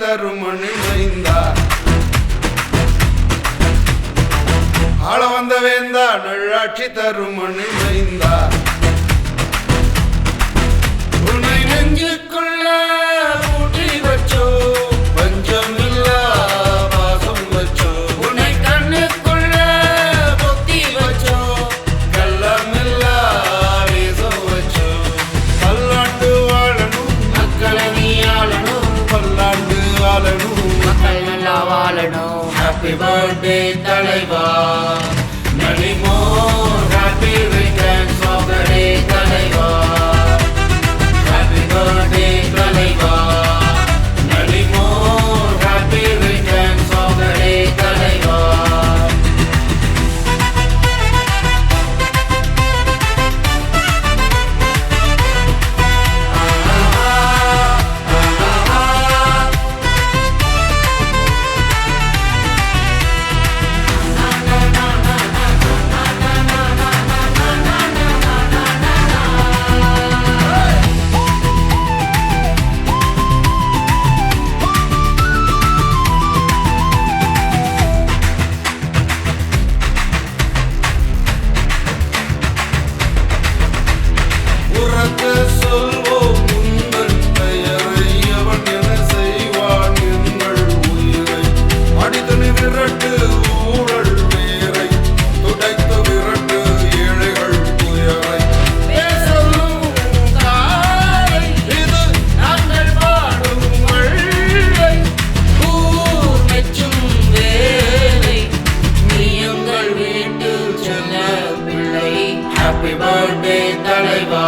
தரும் மணிமைந்தா ஆள வந்த வேந்தா நல்லாட்சி தரும் மணிமைந்தா உன்னை நெஞ்சுக்குள்ள பூட்டி வச்சோ பஞ்சமில்லா வாசம் வச்சோ உன்னை கண்ணுக்குள்ள பொத்தி வச்சோ கள்ளமில்லா வீசம் வச்சோ பல்லாண்டு வாழணும் மக்களை நீ ஆளணும் பல்லாண்டு வாழணும் மக்கள் நல்லா வாழணும் ஹாப்பி பர்த்டே தலைவா many more happy returns of the day தலைவா happy birthday தலைவா many more happy returns of the day தலைவா சொல்வோம் உங்கள் பெயரை எவன் என செய்வான் எங்கள் உயிரை அடித்தனி விரட்டு ஊழல் வேரை துடைத்து விரட்டு ஏழைகள் துயரை இது நாங்கள் பாடும் வள்ளை ஊர் மெச்சும் வேலை நீ எங்கள் வீட்டு செல்ல பிள்ளை ஹாப்பி பர்த்டே தலைவா